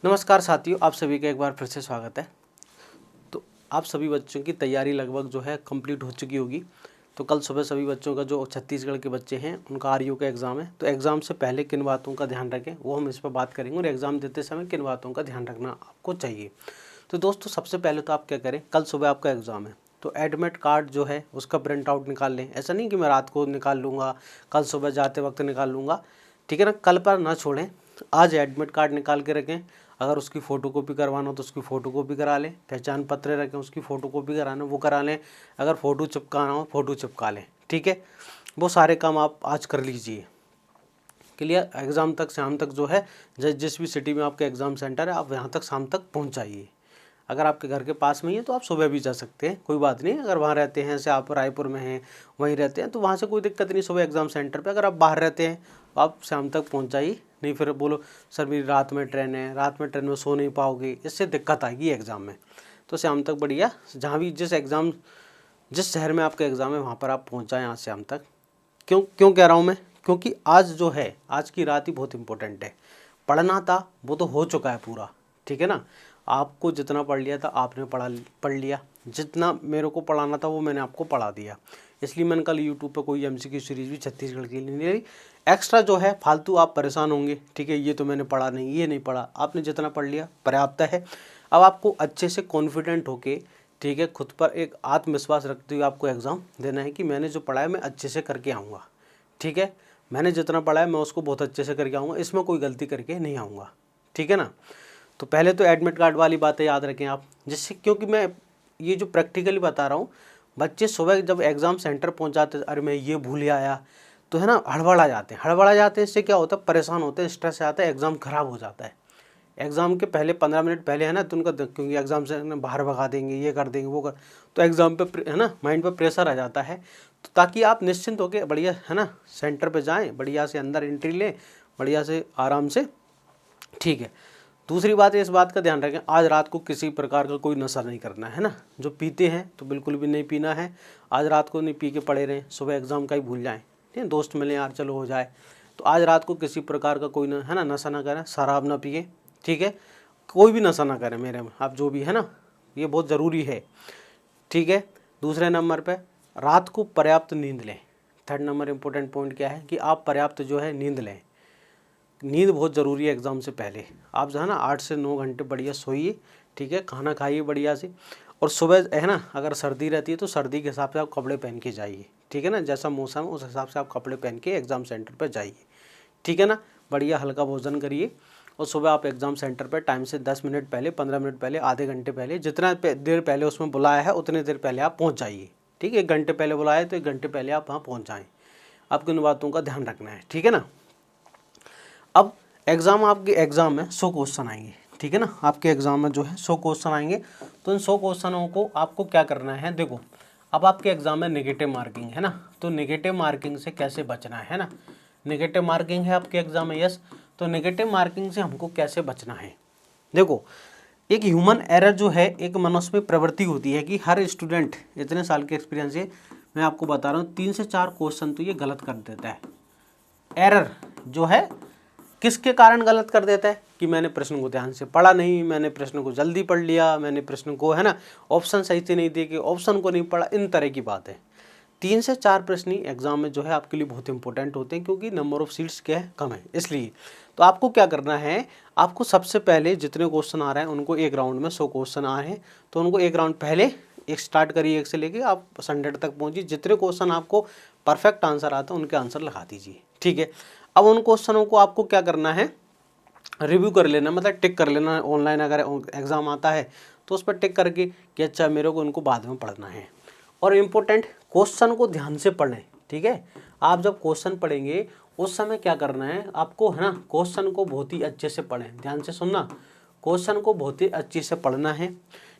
नमस्कार साथियों, आप सभी का एक बार फिर से स्वागत है। तो आप सभी बच्चों की तैयारी लगभग जो है कंप्लीट हो चुकी होगी। तो कल सुबह सभी बच्चों का जो छत्तीसगढ़ के बच्चे हैं उनका आरयू का एग्ज़ाम है। तो एग्ज़ाम से पहले किन बातों का ध्यान रखें वो हम इस पर बात करेंगे, और एग्ज़ाम देते समय किन बातों का ध्यान रखना आपको चाहिए। तो दोस्तों, सबसे पहले तो आप क्या करें, कल सुबह आपका एग्ज़ाम है तो एडमिट कार्ड जो है उसका प्रिंट आउट निकाल लें। ऐसा नहीं कि मैं रात को निकाल लूँगा, कल सुबह जाते वक्त निकाल लूँगा, ठीक है ना। कल पर ना छोड़ें, आज एडमिट कार्ड निकाल के रखें। अगर उसकी फ़ोटोकॉपी करवाना हो तो उसकी फ़ोटोकॉपी करा लें। पहचान पत्र रखें, उसकी फ़ोटोकॉपी कराना वो करा लें। अगर फ़ोटो चिपकाना हो फ़ोटो चिपका लें, ठीक है। वो सारे काम आप आज कर लीजिए। क्लियर। एग्ज़ाम तक शाम तक जो है जिस भी सिटी में आपका एग्ज़ाम सेंटर है आप यहाँ तक शाम तक पहुँच जाइए। अगर आपके घर के पास में ही है तो आप सुबह भी जा सकते हैं, कोई बात नहीं। अगर वहाँ रहते हैं, जैसे आप रायपुर में हैं वहीं रहते हैं, तो वहाँ से कोई दिक्कत नहीं सुबह एग्ज़ाम सेंटर पे। अगर आप बाहर रहते हैं तो आप शाम तक पहुँच जाइए। नहीं फिर बोलो सर मेरी रात में ट्रेन है, रात में ट्रेन में सो नहीं पाओगे, इससे दिक्कत आएगी एग्ज़ाम में। तो शाम तक बढ़िया जहाँ भी जिस शहर में आपका एग्ज़ाम है वहाँ पर आप पहुँच जाएँ आज शाम तक। क्यों क्यों कह रहा हूँ मैं, क्योंकि आज जो है आज की रात ही बहुत इंपॉर्टेंट है। पढ़ना था वो तो हो चुका है पूरा, ठीक है ना। आपको जितना पढ़ लिया था आपने पढ़ लिया, जितना मेरे को पढ़ाना था वो मैंने आपको पढ़ा दिया। इसलिए मैंने कल यूट्यूब पर कोई एमसीक्यू सीरीज़ भी छत्तीसगढ़ के लिए नहीं ली। एक्स्ट्रा जो है फालतू आप परेशान होंगे, ठीक है, ये तो मैंने पढ़ा नहीं, ये नहीं पढ़ा। आपने जितना पढ़ लिया पर्याप्त है। अब आपको अच्छे से कॉन्फिडेंट होके, ठीक है, खुद पर एक आत्मविश्वास रखते हुए आपको एग्ज़ाम देना है कि मैंने जो पढ़ा है मैं अच्छे से करके आऊँगा, ठीक है। मैंने जितना पढ़ा है मैं उसको बहुत अच्छे से करके आऊँगा, इसमें कोई गलती करके नहीं आऊँगा, ठीक है ना। तो पहले तो एडमिट कार्ड वाली बातें याद रखें आप, जिससे क्योंकि मैं ये जो प्रैक्टिकली बता रहा हूँ, बच्चे सुबह जब एग्ज़ाम सेंटर पहुँच जाते अरे मैं ये भूल आया, तो है ना हड़बड़ा जाते हैं। इससे क्या होता है, परेशान होते हैं, स्ट्रेस आता है, एग्ज़ाम ख़राब हो जाता है। एग्ज़ाम के पहले 15 मिनट पहले है ना तो उनका क्योंकि एग्ज़ाम से बाहर भगा देंगे, ये कर देंगे वो कर, तो एग्ज़ाम पे है ना माइंड पे प्रेशर आ जाता है। तो ताकि आप निश्चिंत होकर बढ़िया है ना सेंटर पे जाएं, बढ़िया से अंदर एंट्री लें, बढ़िया से आराम से, ठीक है। दूसरी बात है, इस बात का ध्यान रखें आज रात को किसी प्रकार का कोई नशा नहीं करना है ना। जो पीते हैं तो बिल्कुल भी नहीं पीना है। आज रात को नहीं पी के पड़े रहें, सुबह एग्ज़ाम का ही भूल जाएं, ठीक है। दोस्त मिले यार चलो हो जाए, तो आज रात को किसी प्रकार का कोई है ना नशा ना करें, शराब ना पिए, ठीक है। कोई भी नशा ना करें मेरे में, आप जो भी है ना, ये बहुत ज़रूरी है, ठीक है। दूसरे नंबर पे रात को पर्याप्त नींद लें। थर्ड नंबर इम्पोर्टेंट पॉइंट क्या है कि आप पर्याप्त जो है नींद लें। नींद बहुत ज़रूरी है एग्ज़ाम से पहले। आप जो है ना 8 से 9 घंटे बढ़िया सोइए, ठीक है, खाना खाइए बढ़िया से। और सुबह है ना अगर सर्दी रहती है तो सर्दी के हिसाब से आप कपड़े पहन के जाइए, ठीक है ना। जैसा मौसम है उस हिसाब से आप कपड़े पहन के एग्ज़ाम सेंटर पर जाइए, ठीक है ना। बढ़िया हल्का भोजन करिए और सुबह आप एग्ज़ाम सेंटर पर टाइम से 10 मिनट पहले, 15 मिनट पहले, आधे घंटे पहले, जितना देर पहले उसमें बुलाया है उतने देर पहले आप पहुँच जाइए, ठीक है। 1 घंटे पहले बुलाया है तो 1 घंटे पहले आप वहाँ पहुँच जाएँ। आपको इन बातों का ध्यान रखना है, ठीक है ना। अब आपके एग्ज़ाम में 100 क्वेश्चन आएंगे, ठीक है ना। आपके एग्ज़ाम में जो है 100 क्वेश्चन आएंगे। तो इन 100 क्वेश्चनों को आपको क्या करना है, देखो अब आपके एग्ज़ाम में नेगेटिव मार्किंग है ना, तो नेगेटिव मार्किंग से कैसे बचना है ना। नेगेटिव मार्किंग है आपके एग्ज़ाम में, यस। तो नेगेटिव मार्किंग से हमको कैसे बचना है, देखो एक ह्यूमन एरर जो है, एक मनुष्य में प्रवृत्ति होती है कि हर स्टूडेंट इतने साल के एक्सपीरियंस से मैं आपको बता रहा हूँ 3 से 4 क्वेश्चन तो ये गलत कर देता है। एरर जो है किसके कारण गलत कर देता है कि मैंने प्रश्न को ध्यान से पढ़ा नहीं, मैंने प्रश्न को जल्दी पढ़ लिया, मैंने प्रश्न को है ना ऑप्शन सही से नहीं देखे, ऑप्शन को नहीं पढ़ा, इन तरह की बात है। 3 से 4 प्रश्न ही एग्जाम में जो है आपके लिए बहुत इंपॉर्टेंट होते हैं, क्योंकि नंबर ऑफ सीट्स क्या है कम है इसलिए। तो आपको क्या करना है, आपको सबसे पहले जितने क्वेश्चन आ रहे हैं उनको एक राउंड में 100 क्वेश्चन आ रहे हैं तो उनको एक राउंड पहले एक स्टार्ट करिए, 1 से लेके आप 100 तक पहुंचिए। जितने क्वेश्चन आपको परफेक्ट आंसर आता है उनके आंसर लगा दीजिए, ठीक है। अब उन क्वेश्चनों को आपको क्या करना है, रिव्यू कर लेना, मतलब टिक कर लेना। ऑनलाइन अगर एग्ज़ाम आता है तो उस पर टिक करके कि अच्छा मेरे को उनको बाद में पढ़ना है। और इम्पोर्टेंट क्वेश्चन को ध्यान से पढ़ें, ठीक है। आप जब क्वेश्चन पढ़ेंगे उस समय क्या करना है आपको, है ना, क्वेश्चन को बहुत ही अच्छे से पढ़ें, ध्यान से सुनना। क्वेश्चन को बहुत ही अच्छे से पढ़ना है,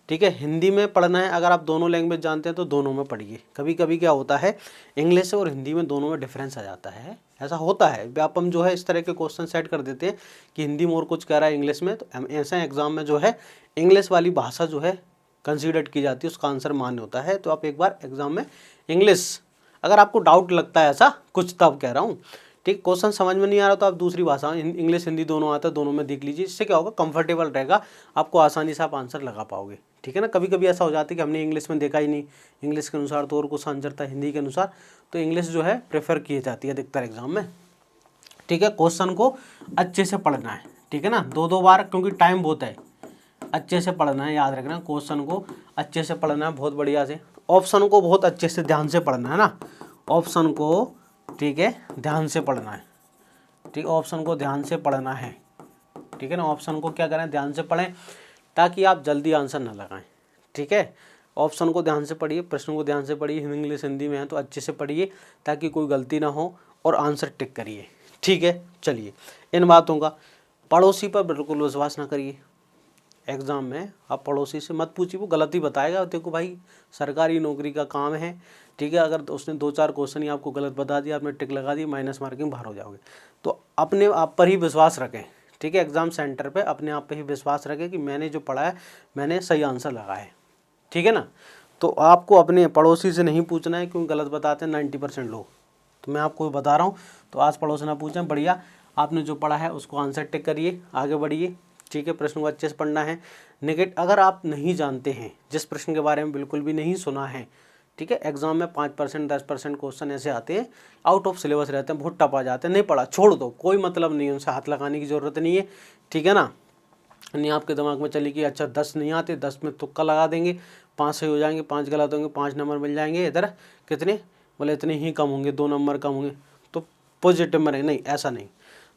ठीक है। हिंदी में पढ़ना है, अगर आप दोनों लैंग्वेज जानते हैं तो दोनों में पढ़िए। कभी कभी क्या होता है इंग्लिश और हिंदी में दोनों में डिफरेंस आ जाता है, ऐसा होता है। व्यापम जो है इस तरह के क्वेश्चन सेट कर देते हैं कि हिंदी में और कुछ कह रहा है इंग्लिश में, तो ऐसा एग्जाम में जो है इंग्लिश वाली भाषा जो है कंसीडर की जाती है, उसका आंसर मान्य होता है। तो आप एक बार एग्जाम में इंग्लिश, अगर आपको डाउट लगता है ऐसा कुछ, तब कह रहा हूँ, ठीक, क्वेश्चन समझ में नहीं आ रहा तो आप दूसरी भाषा इंग्लिश हिंदी दोनों आता है, दोनों में देख लीजिए। इससे क्या होगा, कंफर्टेबल रहेगा, आपको आसानी से आप आंसर लगा पाओगे। ठीक है ना, कभी कभी ऐसा हो जाता है कि हमने इंग्लिश में देखा ही नहीं, इंग्लिश के अनुसार तो और कुछ आंसर था हिंदी के अनुसार, तो इंग्लिश जो है प्रेफर की जाती है अधिकतर एग्जाम में। ठीक है, क्वेश्चन को अच्छे से पढ़ना है। ठीक है ना, 2-2 बार, क्योंकि टाइम बहुत है, अच्छे से पढ़ना है, याद रखना, क्वेश्चन को अच्छे से पढ़ना है बहुत बढ़िया से। ऑप्शन को बहुत अच्छे से ध्यान से पढ़ना है ना, ऑप्शन को, ठीक है, ध्यान से पढ़ना है। ठीक, ऑप्शन को ध्यान से पढ़ना है। ठीक है ना, ऑप्शन को क्या करें, ध्यान से पढ़ें, ताकि आप जल्दी आंसर ना लगाएं। ठीक है, ऑप्शन को ध्यान से पढ़िए, प्रश्न को ध्यान से पढ़िए, इंग्लिश हिंदी में है तो अच्छे से पढ़िए ताकि कोई गलती ना हो, और आंसर टिक करिए। ठीक है, चलिए, इन बातों का। पड़ोसी पर बिल्कुल विश्वास ना करिए। एग्ज़ाम में आप पड़ोसी से मत पूछिए, वो गलत ही बताएगा। देखो भाई, सरकारी नौकरी का काम है। ठीक है, अगर उसने 2-4 क्वेश्चन ही आपको गलत बता दिया, आपने टिक लगा दी, माइनस मार्किंग बाहर हो जाओगे। तो अपने आप पर ही विश्वास रखें। ठीक है, एग्ज़ाम सेंटर पे अपने आप पे ही विश्वास रखें कि मैंने जो पढ़ा है मैंने सही आंसर लगाया है। ठीक है ना, तो आपको अपने पड़ोसी से नहीं पूछना है, क्योंकि गलत बताते हैं 90% लोग। तो मैं आपको बता रहा हूँ, तो आस पड़ोस ना पूछें, बढ़िया आपने जो पढ़ा है उसको आंसर टिक करिए, आगे बढ़िए। ठीक है, प्रश्न को अच्छे से पढ़ना है। अगर आप नहीं जानते हैं, जिस प्रश्न के बारे में बिल्कुल भी नहीं सुना है, ठीक है, एग्जाम में 5% 10% क्वेश्चन ऐसे आते हैं, आउट ऑफ सिलेबस रहते हैं, बहुत टफ आ जाते हैं, नहीं पढ़ा, छोड़ दो, कोई मतलब नहीं है, उनसे हाथ लगाने की ज़रूरत नहीं है। ठीक है ना, नहीं आपके दिमाग में चली कि अच्छा 10 नहीं आते, 10 में तुक्का लगा देंगे, 5 सही हो जाएंगे, 5 गलत होंगे, 5 नंबर मिल जाएंगे, इधर कितने, बोले इतने ही कम होंगे, 2 नंबर कम होंगे, तो पॉजिटिव में नहीं, ऐसा नहीं,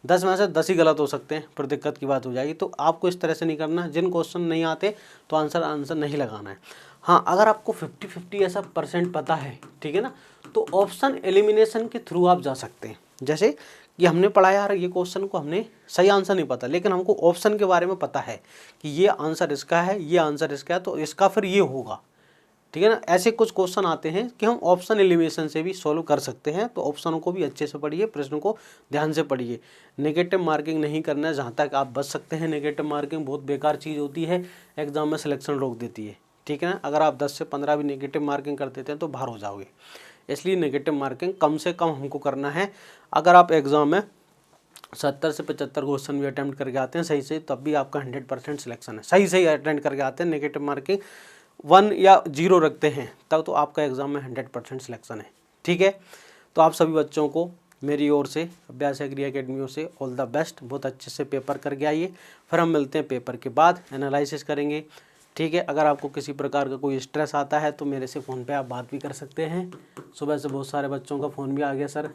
10 में से 10 ही गलत हो सकते हैं, फिर दिक्कत की बात हो जाएगी। तो आपको इस तरह से नहीं करना, जिन क्वेश्चन नहीं आते तो आंसर नहीं लगाना है। हाँ, अगर आपको 50-50 ऐसा परसेंट पता है, ठीक है ना, तो ऑप्शन एलिमिनेशन के थ्रू आप जा सकते हैं। जैसे कि हमने पढ़ा यार ये क्वेश्चन को हमने सही आंसर नहीं पता, लेकिन हमको ऑप्शन के बारे में पता है कि ये आंसर इसका है, ये आंसर इसका है, तो इसका फिर ये होगा। ठीक है ना, ऐसे कुछ क्वेश्चन आते हैं कि हम ऑप्शन एलिमिनेशन से भी सॉल्व कर सकते हैं। तो ऑप्शनों को भी अच्छे से पढ़िए, प्रश्न को ध्यान से पढ़िए। नेगेटिव मार्किंग नहीं करना है, जहाँ तक आप बच सकते हैं। नेगेटिव मार्किंग बहुत बेकार चीज़ होती है, एग्जाम में सिलेक्शन रोक देती है। ठीक है ना, अगर आप 10 से 15 भी नेगेटिव मार्किंग कर देते हैं तो बाहर हो जाओगे, इसलिए नेगेटिव मार्किंग कम से कम हमको करना है। अगर आप एग्ज़ाम में 70 से 75 क्वेश्चन भी अटैम्प्ट करके आते हैं सही से, तब भी आपका 100% सिलेक्शन है। सही अटेंड करके आते हैं, नेगेटिव मार्किंग 1 या 0 रखते हैं, तब तो आपका एग्ज़ाम में 100% सिलेक्शन है। ठीक है, तो आप सभी बच्चों को मेरी ओर से, अभ्यास एग्री अकेडमी ओर से ऑल द बेस्ट। बहुत अच्छे से पेपर करके आइए, फिर हम मिलते हैं पेपर के बाद, एनालिसिस करेंगे। ठीक है, अगर आपको किसी प्रकार का कोई स्ट्रेस आता है तो मेरे से फ़ोन पे आप बात भी कर सकते हैं। सुबह से बहुत सारे बच्चों का फ़ोन भी आ गया, सर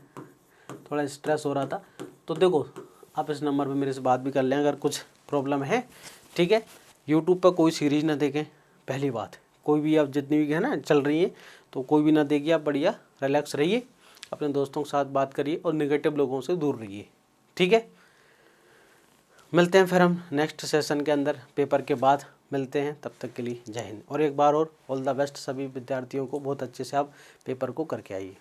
थोड़ा स्ट्रेस हो रहा था, तो देखो आप इस नंबर पे मेरे से बात भी कर लें अगर कुछ प्रॉब्लम है। ठीक है, यूट्यूब पर कोई सीरीज ना देखें, पहली बात, कोई भी आप जितनी भी है ना चल रही है तो कोई भी ना देखिए, आप बढ़िया रिलैक्स रहिए, अपने दोस्तों के साथ बात करिए और नेगेटिव लोगों से दूर रहिए। ठीक है, मिलते हैं फिर हम नेक्स्ट सेशन के अंदर, पेपर के बाद मिलते हैं, तब तक के लिए जय हिंद। और एक बार और ऑल द बेस्ट सभी विद्यार्थियों को, बहुत अच्छे से आप पेपर को करके आइए।